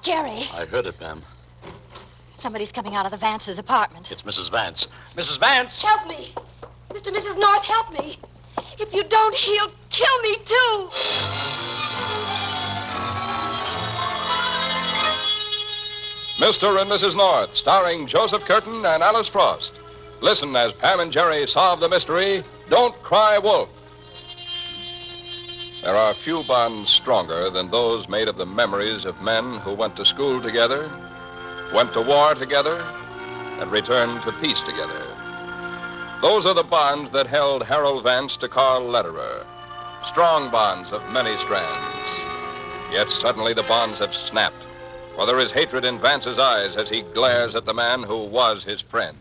Jerry. I heard it, ma'am. Somebody's coming out of the Vance's apartment. It's Mrs. Vance. Mrs. Vance! Help me! Mr. and Mrs. North, help me! If you don't, he'll kill me, too! Mr. and Mrs. North, starring Joseph Curtin and Alice Frost. Listen as Pam and Jerry solve the mystery, Don't Cry Wolf. There are few bonds stronger than those made of the memories of men who went to school together, went to war together, and returned to peace together. Those are the bonds that held Harold Vance to Carl Lederer. Strong bonds of many strands. Yet suddenly the bonds have snapped, for there is hatred in Vance's eyes as he glares at the man who was his friend.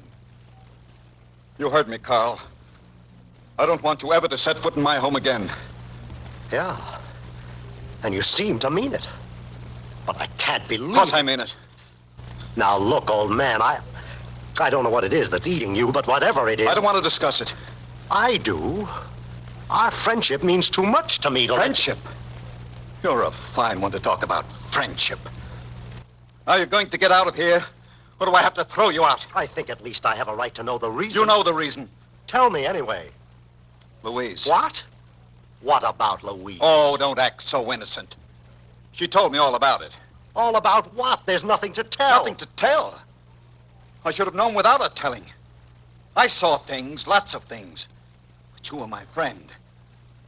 You heard me, Carl. I don't want you ever to set foot in my home again. Yeah. And you seem to mean it. But I can't believe... Of course I mean it. Now, look, old man, I don't know what it is that's eating you, but whatever it is... I don't want to discuss it. I do. Our friendship means too much to me. Friendship? You're a fine one to talk about friendship. Are you going to get out of here, or do I have to throw you out? I think at least I have a right to know the reason. You know the reason. Tell me anyway. Louise. What? What about Louise? Oh, don't act so innocent. She told me all about it. All about what? There's nothing to tell. Nothing to tell? I should have known without her telling. I saw things, lots of things. But you were my friend.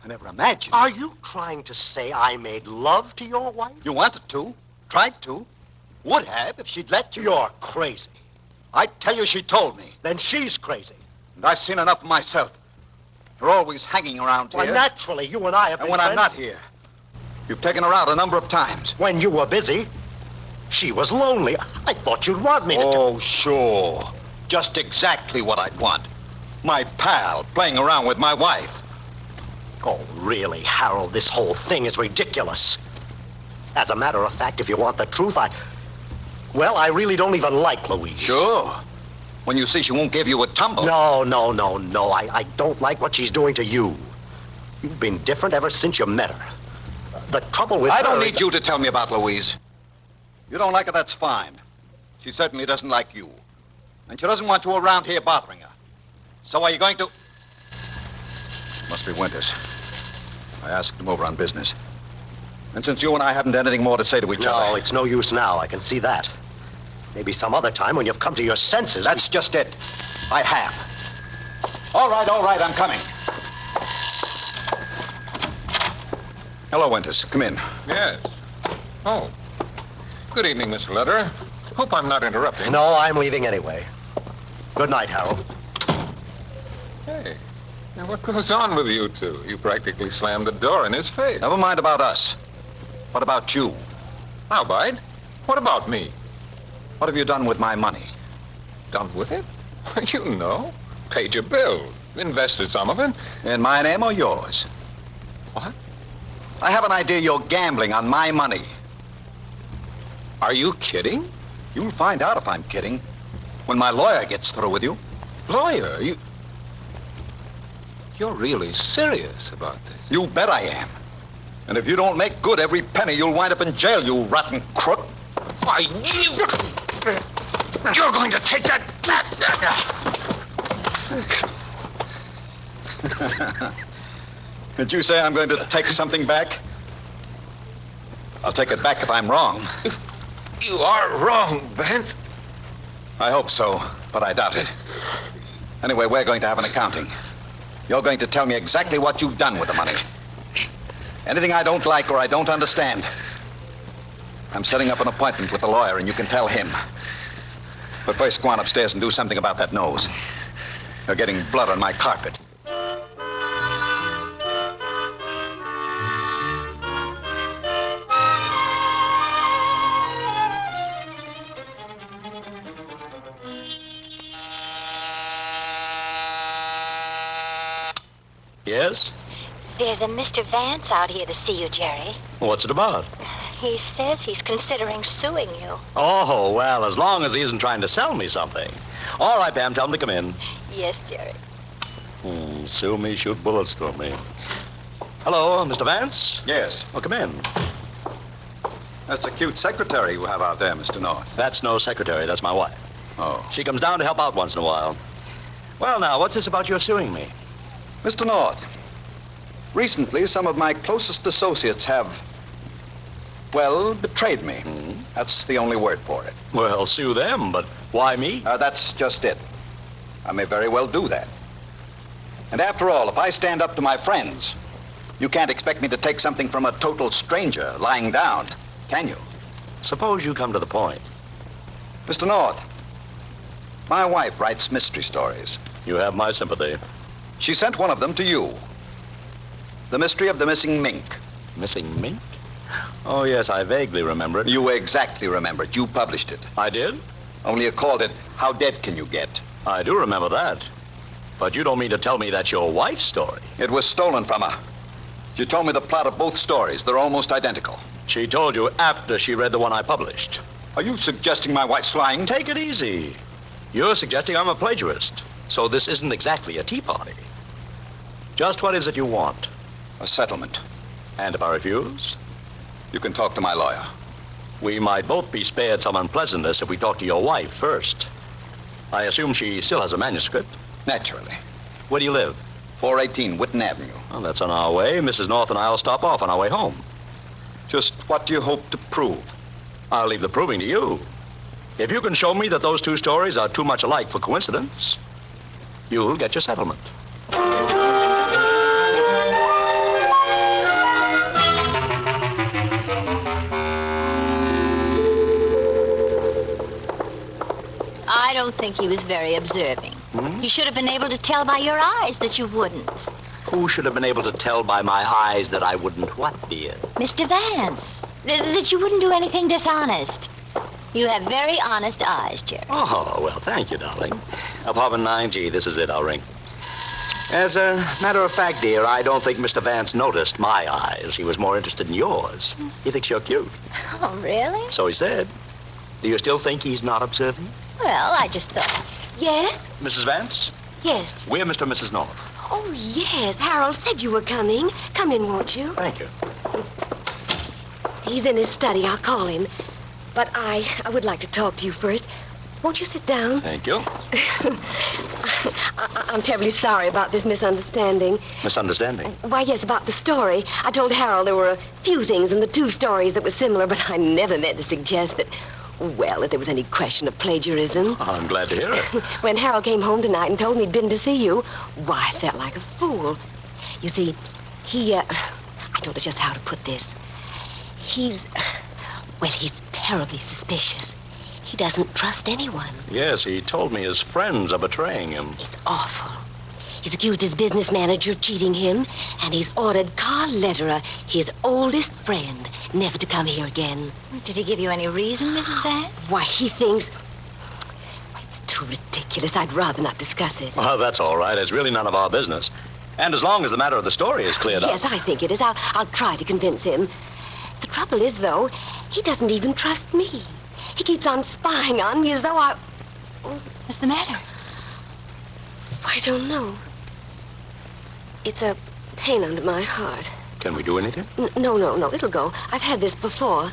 I never imagined. Are you trying to say I made love to your wife? You wanted to. Tried to. Would have if she'd let you. You're crazy. I tell you, she told me. Then she's crazy. And I've seen enough of myself. You're always hanging around here. Why, naturally, you and I have been And when friends. I'm not here, you've taken her out a number of times. When you were busy, she was lonely. I thought you'd want me to... Oh, sure. Just exactly what I'd want. My pal playing around with my wife. Oh, really, Harold, this whole thing is ridiculous. As a matter of fact, if you want the truth, I really don't even like Louise. Sure. When you see she won't give you a tumble. No. I don't like what she's doing to you. You've been different ever since you met her. The trouble with I her... don't need you to tell me about Louise. You don't like her, that's fine. She certainly doesn't like you. And she doesn't want you around here bothering her. So are you going to... Must be Winters. I asked him over on business. And since you and I haven't anything more to say to each other... No, it's no use now. I can see that. Maybe some other time when you've come to your senses... That's just it. I have. All right, I'm coming. Hello, Winters. Come in. Yes. Oh. Good evening, Mr. Lederer. Hope I'm not interrupting. No, I'm leaving anyway. Good night, Harold. Hey, now what goes on with you two? You practically slammed the door in his face. Never mind about us. What about you? How, Bide? What about me? What have you done with my money? Done with it? You know. Paid your bill. Invested some of it. In my name or yours? What? I have an idea you're gambling on my money. Are you kidding? You'll find out if I'm kidding when my lawyer gets through with you. Lawyer, you're really serious about this. You bet I am. And if you don't make good every penny, you'll wind up in jail, you rotten crook. Why, you're going to take that... Did you say I'm going to take something back? I'll take it back if I'm wrong. You are wrong, Vance. I hope so, but I doubt it. Anyway, we're going to have an accounting. You're going to tell me exactly what you've done with the money. Anything I don't like or I don't understand. I'm setting up an appointment with the lawyer, and you can tell him. But first, go on upstairs and do something about that nose. You're getting blood on my carpet. Yes? There's a Mr. Vance out here to see you, Jerry. What's it about? He says he's considering suing you. Oh, well, as long as he isn't trying to sell me something. All right, Pam, tell him to come in. Yes, Jerry. Sue me, shoot bullets through me. Hello, Mr. Vance? Yes. Oh, come in. That's a cute secretary you have out there, Mr. North. That's no secretary. That's my wife. Oh. She comes down to help out once in a while. Well, now, what's this about your suing me? Mr. North, recently some of my closest associates have, well, betrayed me. That's the only word for it. Well, sue them, but why me? That's just it. I may very well do that. And after all, if I stand up to my friends, you can't expect me to take something from a total stranger lying down, can you? Suppose you come to the point. Mr. North, my wife writes mystery stories. You have my sympathy. She sent one of them to you. The Mystery of the Missing Mink. Missing mink? Oh, yes, I vaguely remember it. You exactly remember it. You published it. I did? Only you called it How Dead Can You Get? I do remember that. But you don't mean to tell me that's your wife's story. It was stolen from her. She told me the plot of both stories. They're almost identical. She told you after she read the one I published. Are you suggesting my wife's lying? Take it easy. You're suggesting I'm a plagiarist. So this isn't exactly a tea party. Just what is it you want? A settlement. And if I refuse? You can talk to my lawyer. We might both be spared some unpleasantness if we talk to your wife first. I assume she still has a manuscript. Naturally. Where do you live? 418 Whitten Avenue. Well, that's on our way. Mrs. North and I will stop off on our way home. Just what do you hope to prove? I'll leave the proving to you. If you can show me that those two stories are too much alike for coincidence, you'll get your settlement. I don't think he was very observing. He should have been able to tell by your eyes that you wouldn't. Who should have been able to tell by my eyes that I wouldn't what, dear? Mr. Vance, that you wouldn't do anything dishonest. You have very honest eyes, Jerry. Oh, well, thank you, darling. Apartment 9G, this is it. I'll ring. As a matter of fact, dear, I don't think Mr. Vance noticed my eyes. He was more interested in yours. He thinks you're cute. Oh, really? So he said. Do you still think he's not observing? Well, I just thought. Yes? Mrs. Vance? Yes. We're Mr. and Mrs. North. Oh, yes. Harold said you were coming. Come in, won't you? Thank you. He's in his study. I'll call him. But I would like to talk to you first. Won't you sit down? Thank you. I'm terribly sorry about this misunderstanding. Misunderstanding? Why, yes, about the story. I told Harold there were a few things in the two stories that were similar, but I never meant to suggest that, well, if there was any question of plagiarism. I'm glad to hear it. When Harold came home tonight and told me he'd been to see you, why, I felt like a fool. You see, I don't know just how to put this. He's terribly suspicious. He doesn't trust anyone. Yes, he told me his friends are betraying him. It's awful. He's accused his business manager of cheating him, and he's ordered Carl Lederer, his oldest friend, never to come here again. Did he give you any reason, Mrs. Vance? Why, he thinks... Why, it's too ridiculous. I'd rather not discuss it. Well, that's all right. It's really none of our business. And as long as the matter of the story is cleared up... Yes, I think it is. I'll try to convince him. The trouble is, though, he doesn't even trust me. He keeps on spying on me as though I... What's the matter? I don't know. It's a pain under my heart. Can we do anything? No. It'll go. I've had this before.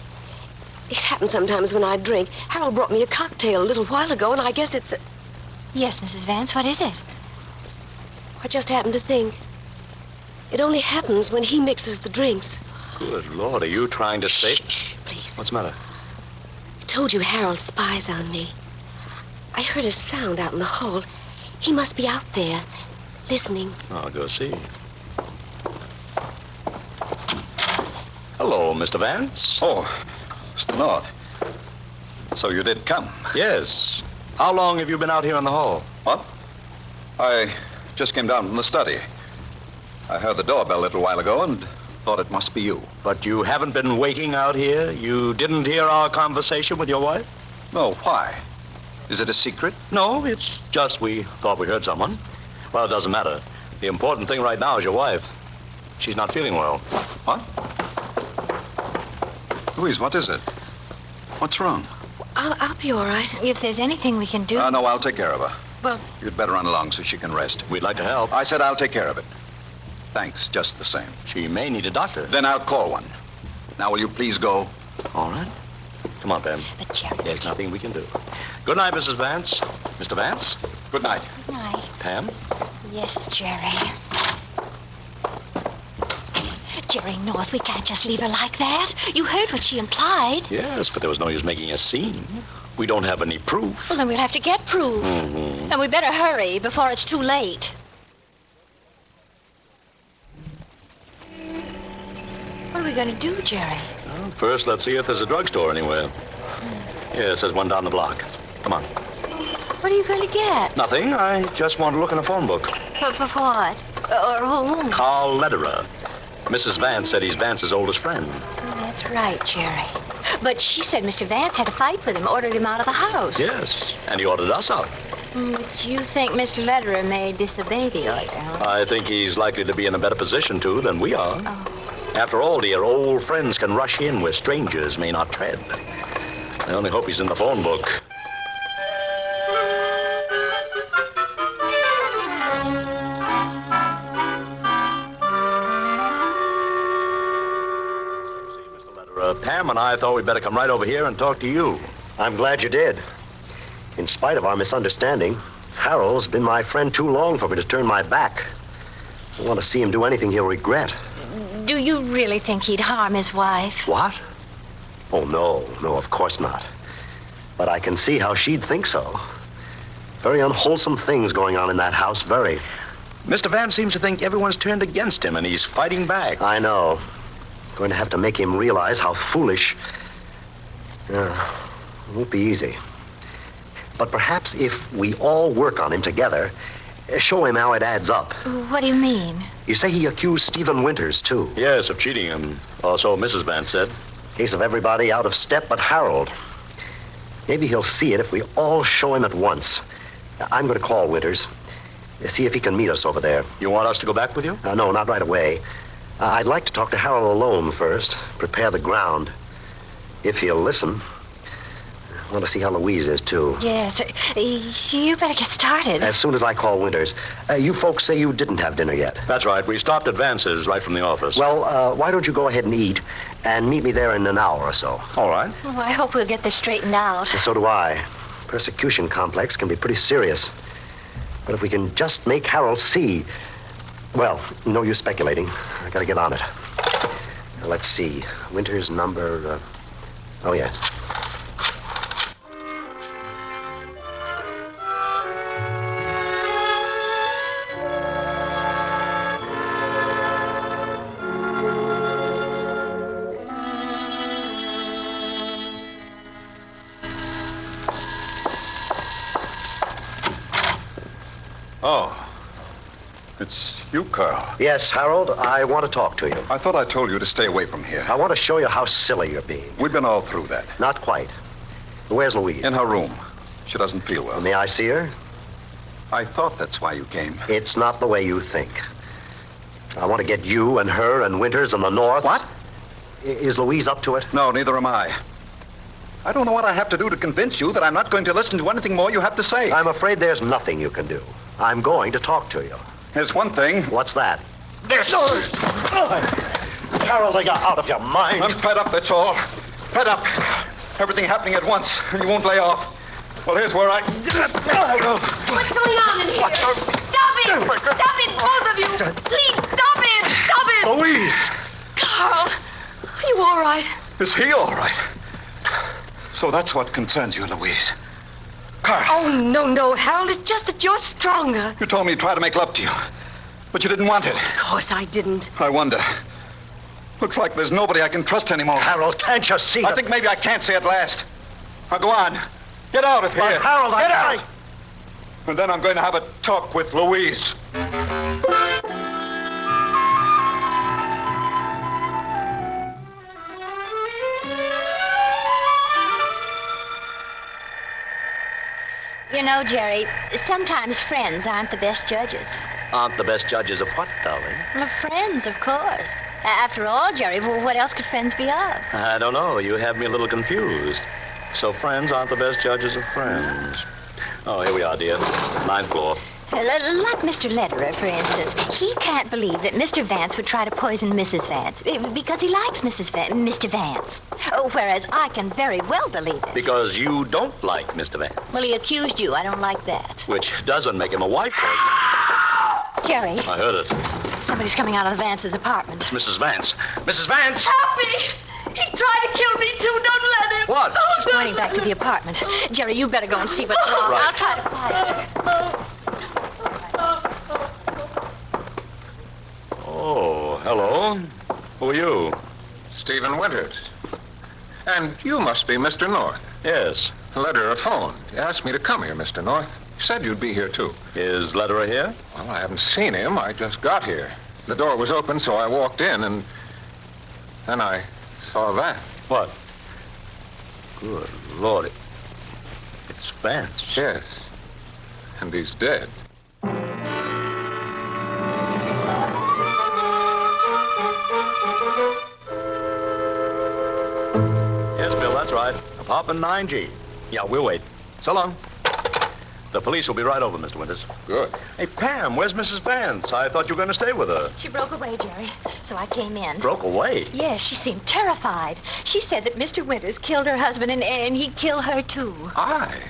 It happens sometimes when I drink. Harold brought me a cocktail a little while ago, and I guess it's... Yes, Mrs. Vance, what is it? I just happened to think. It only happens when he mixes the drinks. Good Lord, are you trying to say... Shh, please. What's the matter? I told you Harold spies on me. I heard a sound out in the hall. He must be out there, listening. I'll go see. Hello, Mr. Vance. Oh, Mr. North. So you did come? Yes. How long have you been out here in the hall? What? I just came down from the study. I heard the doorbell a little while ago and thought it must be you. But you haven't been waiting out here? You didn't hear our conversation with your wife? No, why? Is it a secret? No, it's just we thought we heard someone. Well, it doesn't matter. The important thing right now is your wife. She's not feeling well. What? Louise, what is it? What's wrong? I'll be all right. If there's anything we can do... No, I'll take care of her. Well... You'd better run along so she can rest. We'd like to help. I said I'll take care of it. Thanks, just the same. She may need a doctor. Then I'll call one. Now, will you please go? All right. Come on, Pam. But, Jerry... There's nothing we can do. Good night, Mrs. Vance. Mr. Vance, good night. Good night. Pam? Yes, Jerry. Jerry North, we can't just leave her like that. You heard what she implied. Yes, but there was no use making a scene. We don't have any proof. Well, then we'll have to get proof. Mm-hmm. And we better hurry before it's too late. What are we going to do, Jerry? Well, first, let's see if there's a drugstore anywhere. Yes, there's one down the block. Come on. What are you going to get? Nothing. I just want to look in the phone book. For what? Or whom? Carl Lederer. Mrs. Vance said he's Vance's oldest friend. Oh, that's right, Jerry. But she said Mr. Vance had a fight with him, ordered him out of the house. Yes, and he ordered us out. But you think Mr. Lederer may disobey the order, huh? I think he's likely to be in a better position, too, than we are. Oh. After all, dear, old friends can rush in where strangers may not tread. I only hope he's in the phone book. Pam and I thought we'd better come right over here and talk to you. I'm glad you did. In spite of our misunderstanding, Harold's been my friend too long for me to turn my back. I want to see him do anything he'll regret. Do you really think he'd harm his wife? What? Oh, no, of course not. But I can see how she'd think so. Very unwholesome things going on in that house, very. Mr. Vance seems to think everyone's turned against him, and he's fighting back. I know. Going to have to make him realize how foolish. It won't be easy. But perhaps if we all work on him together, show him how it adds up. What do you mean? You say he accused Stephen Winters, too. Yes, of cheating him. Also, Mrs. Vance said. Case of everybody out of step but Harold. Maybe he'll see it if we all show him at once. I'm going to call Winters. See if he can meet us over there. You want us to go back with you? No, not right away. I'd like to talk to Harold alone first. Prepare the ground. If he'll listen. I want to see how Louise is, too. Yes. You better get started. As soon as I call Winters. You folks say you didn't have dinner yet. That's right. We stopped at Vance's right from the office. Well, why don't you go ahead and eat and meet me there in an hour or so? All right. Oh, I hope we'll get this straightened out. So do I. Persecution complex can be pretty serious. But if we can just make Harold see... Well, no use speculating. I gotta get on it. Now, let's see. Winter's number... Oh, yes. Oh. It's you, Carl. Yes, Harold, I want to talk to you. I thought I told you to stay away from here. I want to show you how silly you're being. We've been all through that. Not quite. Where's Louise? In her room. She doesn't feel well. May I see her? I thought that's why you came. It's not the way you think. I want to get you and her and Winters and the North. What? Is Louise up to it? No, neither am I. I don't know what I have to do to convince you that I'm not going to listen to anything more you have to say. I'm afraid there's nothing you can do. I'm going to talk to you. There's one thing. What's that? This. Harold, are you out of your mind? I'm fed up, that's all. Fed up. Everything happening at once, and you won't lay off. Well, here's where I... What's going on in here? Stop it! Stop it, both of you! Please, stop it! Stop it! Louise! Carl, are you all right? Is he all right? So that's what concerns you, Louise. Carl. Oh, no, Harold. It's just that you're stronger. You told me to try to make love to you, but you didn't want it. Of course I didn't. I wonder. Looks like there's nobody I can trust anymore. Harold, can't you see? I think maybe I can't say at last. Now go on. Get out of here. But Harold, Get out. And then I'm going to have a talk with Louise. You know, Jerry, sometimes friends aren't the best judges. Aren't the best judges of what, darling? Well, friends, of course. After all, Jerry, what else could friends be of? I don't know. You have me a little confused. So friends aren't the best judges of friends. Oh, here we are, dear. 9th floor. Like Mr. Lederer, for instance. He can't believe that Mr. Vance would try to poison Mrs. Vance because he likes Mr. Vance. Whereas I can very well believe it. Because you don't like Mr. Vance. Well, he accused you. I don't like that. Which doesn't make him a wife for you. Jerry. I heard it. Somebody's coming out of the Vance's apartment. It's Mrs. Vance. Mrs. Vance! Help me! He tried to kill me, too. Don't let him. What? She's pointing back to the apartment. Jerry, you better go and see what's wrong. Right. I'll try to quiet her. Oh, hello. Who are you? Stephen Winters. And you must be Mr. North. Yes. Lederer phoned. He asked me to come here, Mr. North. He said you'd be here, too. Is Lederer here? Well, I haven't seen him. I just got here. The door was open, so I walked in, and then I saw that. What? Good Lord. It's Vance. Yes. And he's dead. Yes, Bill, that's right. Apartment 9G. Yeah, we'll wait. So long. The police will be right over, Mr. Winters. Good. Hey, Pam, where's Mrs. Vance? I thought you were going to stay with her. She broke away, Jerry, so I came in. Broke away? Yes, she seemed terrified. She said that Mr. Winters killed her husband and he'd kill her, too. I?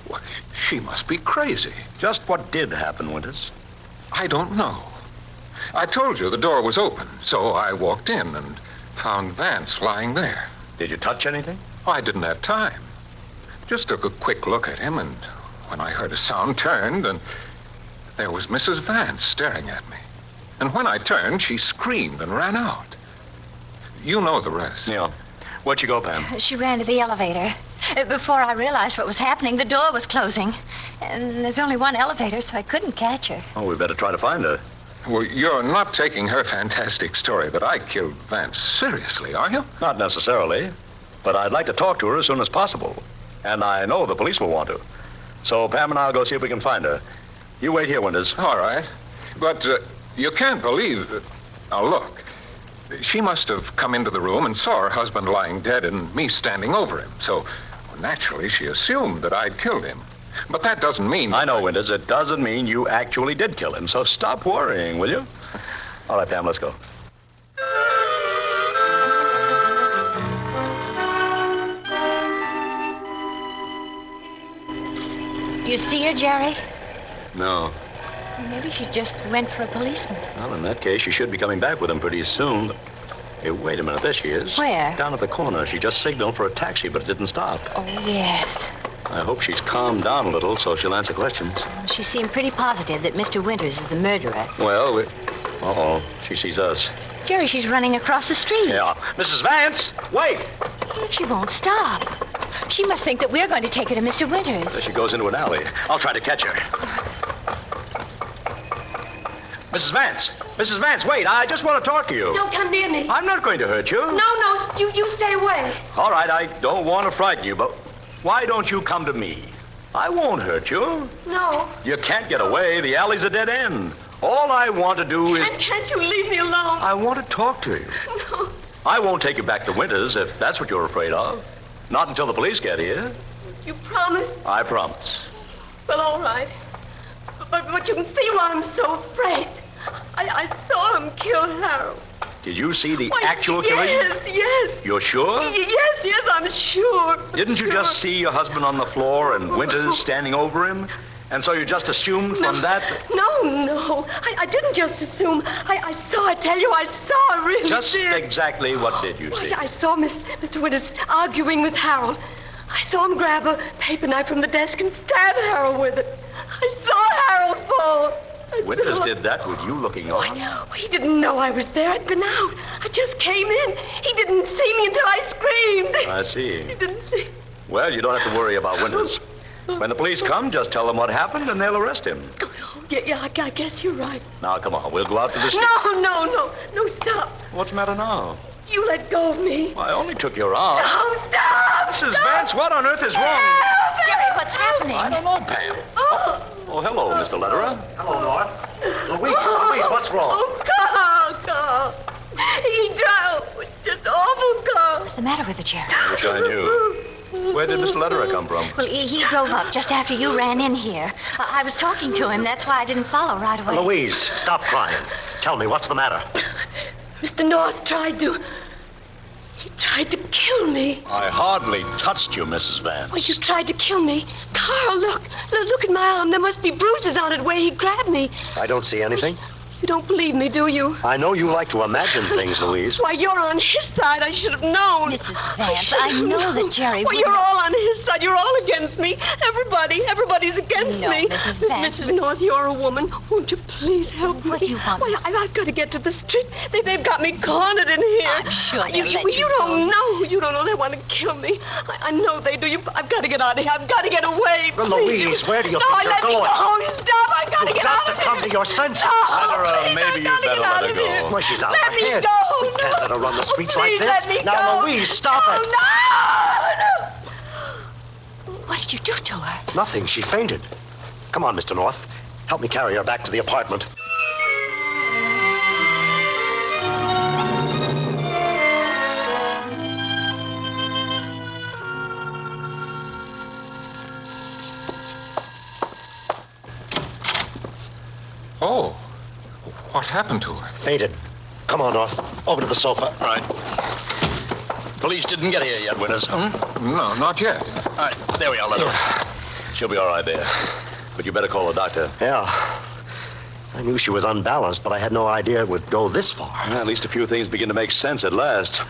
Well, she must be crazy. Just what did happen, Winters? I don't know. I told you the door was open, so I walked in and found Vance lying there. Did you touch anything? I didn't have time. Just took a quick look at him, and when I heard a sound, turned, and there was Mrs. Vance staring at me. And when I turned, she screamed and ran out. You know the rest. Yeah. Where'd you go, Pam? She ran to the elevator. Before I realized what was happening, the door was closing. And there's only one elevator, so I couldn't catch her. Oh, we better try to find her. Well, you're not taking her fantastic story that I killed Vance seriously, are you? Not necessarily. But I'd like to talk to her as soon as possible. And I know the police will want to. So Pam and I'll go see if we can find her. You wait here, Winters. All right. But you can't believe... Now, look. She must have come into the room and saw her husband lying dead and me standing over him. So, naturally, she assumed that I'd killed him. But that doesn't mean... I know, Winters. It doesn't mean you actually did kill him. So stop worrying, will you? All right, Pam, let's go. You see her, Jerry? No. Maybe she just went for a policeman. Well, in that case, she should be coming back with him pretty soon. Hey, wait a minute. There she is. Where? Down at the corner. She just signaled for a taxi, but it didn't stop. Oh, yes. I hope she's calmed down a little so she'll answer questions. She seemed pretty positive that Mr. Winters is the murderer. Well, uh-oh. She sees us. Jerry, she's running across the street. Yeah. Mrs. Vance, wait! She won't stop. She must think that we're going to take her to Mr. Winters. There she goes into an alley. I'll try to catch her. Mrs. Vance! Mrs. Vance, wait. I just want to talk to you. Don't come near me. I'm not going to hurt you. No, you stay away. All right, I don't want to frighten you, but why don't you come to me? I won't hurt you. No. You can't get away. The alley's a dead end. All I want to do is... Can't you leave me alone? I want to talk to you. No. I won't take you back to Winters if that's what you're afraid of. Not until the police get here. You promise? I promise. Well, all right. But you can see why I'm so afraid. I saw him kill Harold. Did you see the Why, actual killing? Yes. You're sure? Yes, I'm sure. Didn't you just see your husband on the floor and Winters standing over him? And so you just assumed from that... No. I didn't just assume. I saw, I tell you, I saw, I really Just did. exactly what did you see? I saw Mr. Winters arguing with Harold. I saw him grab a paper knife from the desk and stab Harold with it. I saw Harold fall. Winters did that with you looking on? Oh, he didn't know I was there. I'd been out. I just came in. He didn't see me until I screamed. I see. He didn't see. Well, you don't have to worry about Winters. When the police come, just tell them what happened and they'll arrest him. Oh, yeah, I guess you're right. Now, come on. We'll go out to the street. No, stop. What's the matter now? You let go of me. I only took your arm. Oh, stop! Mrs. Stop. Vance, what on earth is wrong? Jerry, what's happening? I don't know, Pam. Oh, hello, Mr. Lederer. Hello, North. Louise, what's wrong? Oh, Carl. He drowned. It was just awful, Carl. What's the matter with her, Jerry? I wish I knew. Where did Mr. Lederer come from? Well, he drove up just after you ran in here. I was talking to him. That's why I didn't follow right away. Louise, stop crying. Tell me, what's the matter? Mr. North tried to kill me. I hardly touched you, Mrs. Vance. Well, you tried to kill me. Carl, look at my arm. There must be bruises on it where he grabbed me. I don't see anything. You don't believe me, do you? I know you like to imagine things, Louise. Why, you're on his side. I should have known. Mrs. Vance, I know that Jerry Well, wouldn't- you're all on his side. You're all against me. Everybody's against No, me. Mrs. Vance, Mrs. North, you're a woman. Won't you please help me? What do you want? Well, I've got to get to the street. They've got me cornered in here. I'm sure they'll let you don't go. know. You don't know. They want to kill me. I know they do. I've got to get out of here. I've got to get away. Well, please. Louise, where do you No, think you're let me going? go. Stop. I've got to You've get got out to of here. come to your senses. No, Lederer, please, maybe I've you'd got to better get out let of her go. here. Well, she's out Let of her me head. go. We can't let her run the streets like Please this. let me Now, go. Louise, stop it. No. What did you do to her? Nothing. She fainted. Come on, Mr. North. Help me carry her back to the apartment. Oh, what happened to her? Fainted. Come on, North. Over to the sofa. Right. Police didn't get here yet, Winters. No, not yet. All right, there we are, Lederer. She'll be all right there. But you better call the doctor. Yeah. I knew she was unbalanced, but I had no idea it would go this far. Well, at least a few things begin to make sense at last.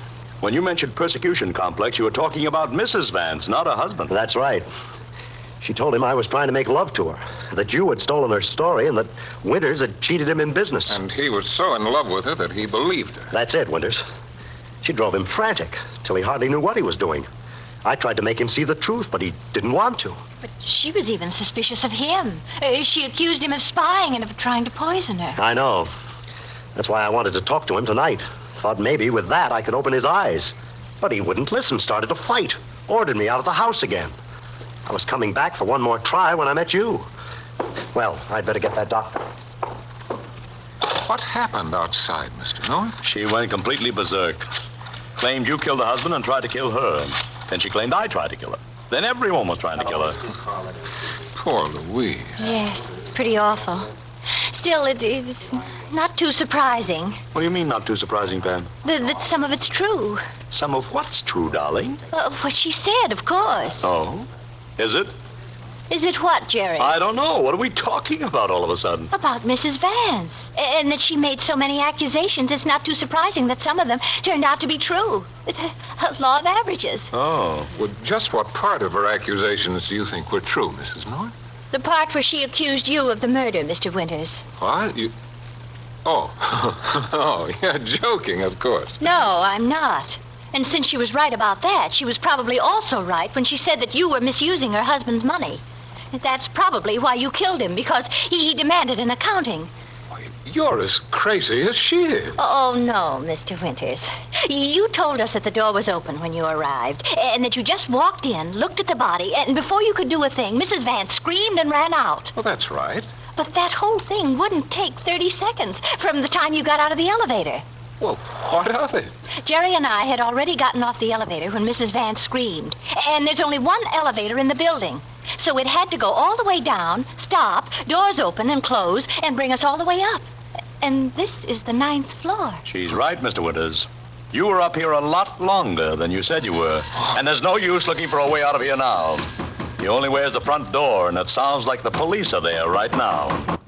When you mentioned persecution complex, you were talking about Mrs. Vance, not her husband. That's right. She told him I was trying to make love to her, that you had stolen her story, and that Winters had cheated him in business. And he was so in love with her that he believed her. That's it, Winters. She drove him frantic, till he hardly knew what he was doing. I tried to make him see the truth, but he didn't want to. But she was even suspicious of him. She accused him of spying and of trying to poison her. I know. That's why I wanted to talk to him tonight. Thought maybe with that I could open his eyes. But he wouldn't listen, started to fight. Ordered me out of the house again. I was coming back for one more try when I met you. Well, I'd better get that doctor. What happened outside, Mr. North? She went completely berserk. Claimed you killed her husband and tried to kill her. Then she claimed I tried to kill her. Then everyone was trying to kill her. Poor Louise. Yes, it's pretty awful. Still, it's not too surprising What do you mean, not too surprising, Pam? that some of it's true. Some of what's true, darling? What she said, of course. Oh? Is it? Is it what, Jerry? I don't know. What are we talking about all of a sudden? About Mrs. Vance. And that she made so many accusations, it's not too surprising that some of them turned out to be true. It's a law of averages. Oh. Well, just what part of her accusations do you think were true, Mrs. North? The part where she accused you of the murder, Mr. Winters. What? You... Oh. Oh, you're joking, of course. No, I'm not. And since she was right about that, she was probably also right when she said that you were misusing her husband's money. That's probably why you killed him, because he demanded an accounting. Why, you're as crazy as she is. Oh, no, Mr. Winters. You told us that the door was open when you arrived, and that you just walked in, looked at the body, and before you could do a thing, Mrs. Vance screamed and ran out. Well, that's right. But that whole thing wouldn't take 30 seconds from the time you got out of the elevator. Well, what of it? Jerry and I had already gotten off the elevator when Mrs. Vance screamed. And there's only one elevator in the building. So it had to go all the way down, stop, doors open and close, and bring us all the way up. And this is the 9th floor. She's right, Mr. Winters. You were up here a lot longer than you said you were. And there's no use looking for a way out of here now. The only way is the front door, and it sounds like the police are there right now.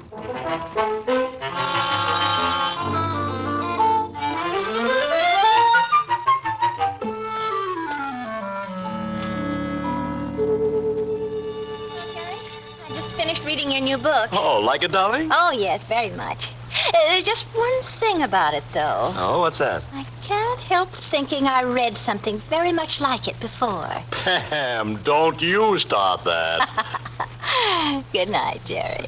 Finished reading your new book. Oh, like it, darling? Oh, yes, very much. There's just one thing about it, though. Oh, what's that? I can't help thinking I read something very much like it before. Pam, don't you start that. Good night, Jerry.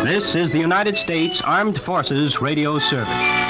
This is the United States Armed Forces Radio Service.